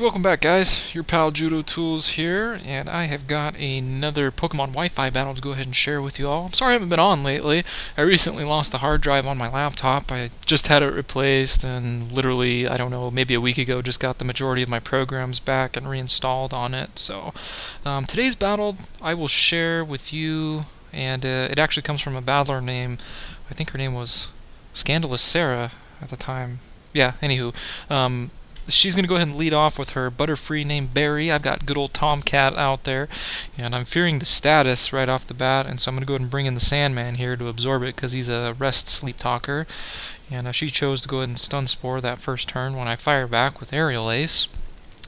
Hey, welcome back, guys. Your pal JudotoolZ here, and I have got another Pokemon Wi-Fi battle to go ahead and share with you all. I'm sorry I haven't been on lately. I recently lost the hard drive on my laptop. I just had it replaced, and literally, I don't know, maybe a week ago, just got the majority of my programs back and reinstalled on it. So, today's battle I will share with you, and it actually comes from a battler named, I think her name was Scandalous Sarah at the time. Yeah, anywho. She's going to go ahead and lead off with her Butterfree named Barry. I've got good old Tomcat out there, and I'm fearing the status right off the bat, and so I'm going to go ahead and bring in the Sandman here to absorb it because he's a rest sleep talker. And she chose to go ahead and stun Spore that first turn when I fire back with Aerial Ace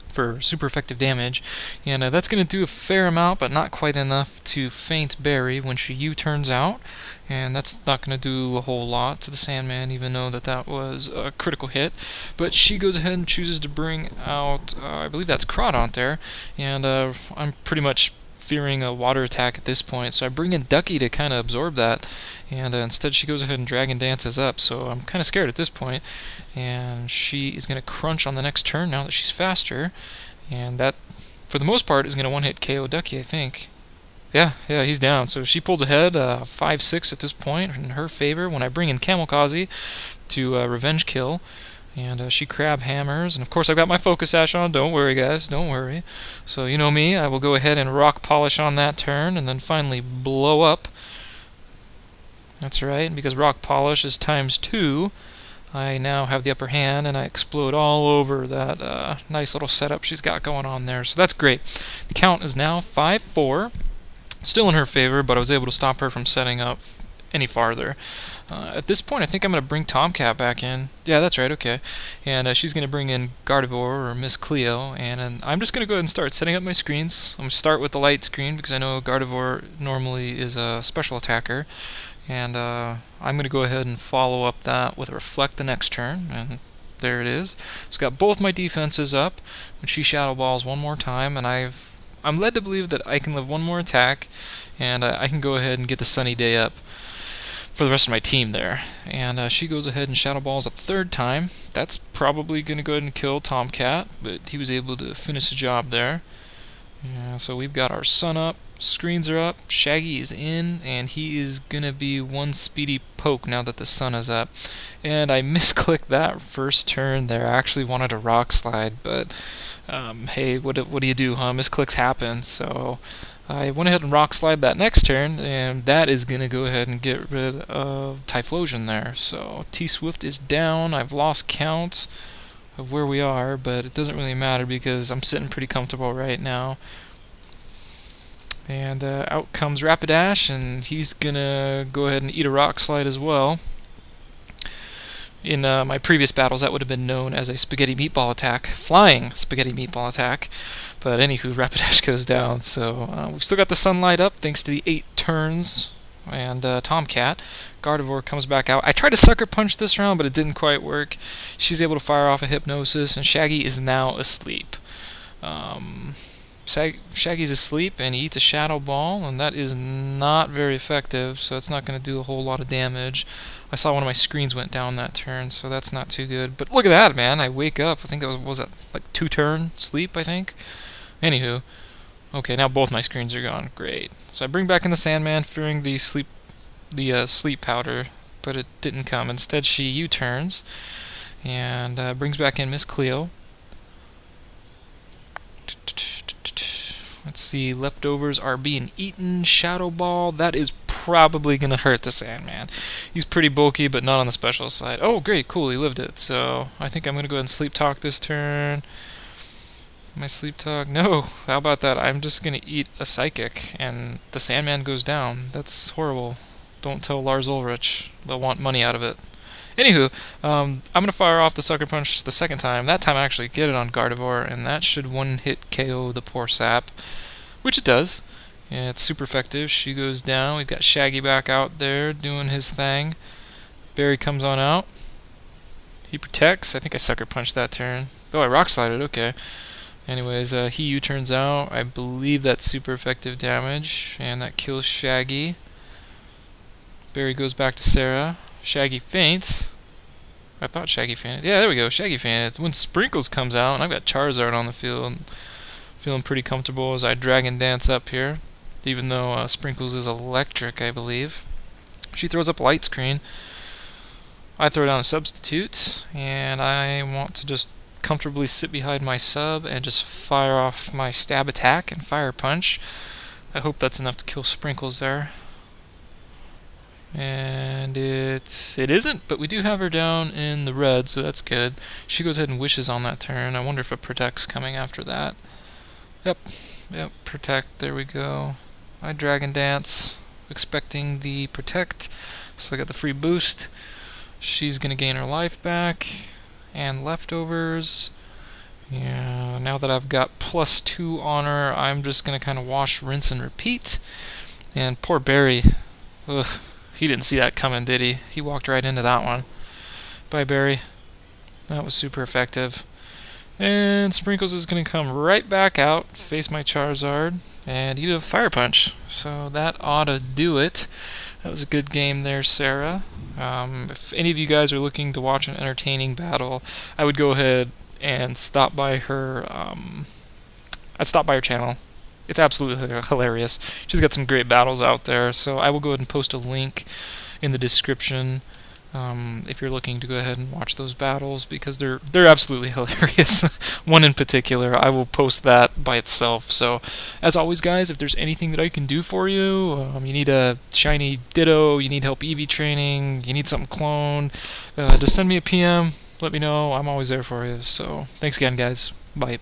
for super effective damage, and that's going to do a fair amount, but not quite enough to feint Barry when she U-turns out, and that's not going to do a whole lot to the Sandman, even though that was a critical hit. But she goes ahead and chooses to bring out, I believe that's Crawdaunt there, and I'm pretty much fearing a water attack at this point, so I bring in Ducky to kind of absorb that, and instead she goes ahead and Dragon Dances up, so I'm kind of scared at this point, and she is going to crunch on the next turn now that she's faster, and that, for the most part, is going to one-hit KO Ducky, I think. Yeah, he's down, so she pulls ahead 5-6 at this point in her favor when I bring in Kamikaze to revenge kill. And she crab hammers, and of course I've got my focus ash on. Don't worry, guys, don't worry. So you know me, I will go ahead and rock polish on that turn, and then finally blow up. That's right, because rock polish is ×2. I now have the upper hand, and I explode all over that nice little setup she's got going on there. So that's great. The count is now 5-4. Still in her favor, but I was able to stop her from setting up any farther. At this point, I think I'm going to bring Tomcat back in. Yeah, that's right, okay. And she's going to bring in Gardevoir or Miss Cleo, and I'm just going to go ahead and start setting up my screens. I'm going to start with the light screen because I know Gardevoir normally is a special attacker. And I'm going to go ahead and follow up that with Reflect the next turn, and there it is. It's got both my defenses up when she Shadow Balls one more time, and I'm led to believe that I can live one more attack, and I can go ahead and get the Sunny Day up for the rest of my team there. And she goes ahead and Shadow Balls a third time. That's probably going to go ahead and kill Tomcat, but he was able to finish the job there. Yeah, so we've got our sun up, screens are up, Shaggy is in, and he is going to be one speedy poke now that the sun is up. And I misclicked that first turn there. I actually wanted a Rock Slide, but hey, what do you do, huh? Misclicks happen, so I went ahead and Rock Slide that next turn, and that is going to go ahead and get rid of Typhlosion there. So T-Swift is down. I've lost count of where we are, but it doesn't really matter because I'm sitting pretty comfortable right now. And out comes Rapidash, and he's going to go ahead and eat a Rock Slide as well. In my previous battles, that would have been known as a Spaghetti Meatball attack, Flying Spaghetti Meatball attack. But anywho, Rapidash goes down, so we've still got the sunlight up thanks to the 8 turns, and Tomcat. Gardevoir comes back out. I tried to Sucker Punch this round, but it didn't quite work. She's able to fire off a Hypnosis, and Shaggy is now asleep. Shaggy's asleep, and he eats a Shadow Ball, and that is not very effective, so it's not going to do a whole lot of damage. I saw one of my screens went down that turn, so that's not too good. But look at that, man. I wake up. I think that was it like 2-turn sleep, I think? Anywho. Okay, now both my screens are gone. Great. So I bring back in the Sandman, fearing the sleep powder, but it didn't come. Instead, she U-turns, and brings back in Miss Cleo. Let's see, leftovers are being eaten. Shadow Ball, that is probably going to hurt the Sandman. He's pretty bulky, but not on the special side. Oh, great, cool, he lived it. So I think I'm going to go ahead and Sleep Talk this turn. My Sleep Talk? No, how about that? I'm just going to eat a Psychic, and the Sandman goes down. That's horrible. Don't tell Lars Ulrich. They'll want money out of it. Anywho, I'm going to fire off the Sucker Punch the second time. That time I actually get it on Gardevoir, and that should one-hit KO the poor sap, which it does. Yeah, it's super effective. She goes down. We've got Shaggy back out there doing his thing. Barry comes on out. He protects. I think I Sucker Punched that turn. Oh, I Rock Slided. Okay. Anyways, he U-turns out. I believe that's super effective damage, and that kills Shaggy. Barry goes back to Sarah. Shaggy feints. I thought Shaggy fainted. Yeah, there we go. Shaggy fainted. It's when Sprinkles comes out, and I've got Charizard on the field. Feeling pretty comfortable as I Dragon Dance up here. Even though Sprinkles is electric, I believe. She throws up Light Screen. I throw down a Substitute, and I want to just comfortably sit behind my sub and just fire off my Stab Attack and Fire Punch. I hope that's enough to kill Sprinkles there. And it isn't, but we do have her down in the red, so that's good. She goes ahead and wishes on that turn. I wonder if a Protect's coming after that. Yep, Protect, there we go. I Dragon Dance, expecting the Protect, so I got the free boost. She's going to gain her life back, and leftovers. Yeah, now that I've got +2 on her, I'm just going to kind of wash, rinse, and repeat. And poor Barry, ugh, he didn't see that coming, did he? He walked right into that one. Bye, Barry. That was super effective. And Sprinkles is going to come right back out, face my Charizard, and eat a Fire Punch. So that ought to do it. That was a good game there, Sarah. If any of you guys are looking to watch an entertaining battle, I would go ahead and stop by her. I'd stop by her channel. It's absolutely hilarious. She's got some great battles out there. So I will go ahead and post a link in the description if you're looking to go ahead and watch those battles, because they're absolutely hilarious. One in particular, I will post that by itself. So as always, guys, if there's anything that I can do for you, you need a shiny Ditto, you need help EV training, you need something cloned, just send me a PM, let me know. I'm always there for you. So thanks again, guys. Bye.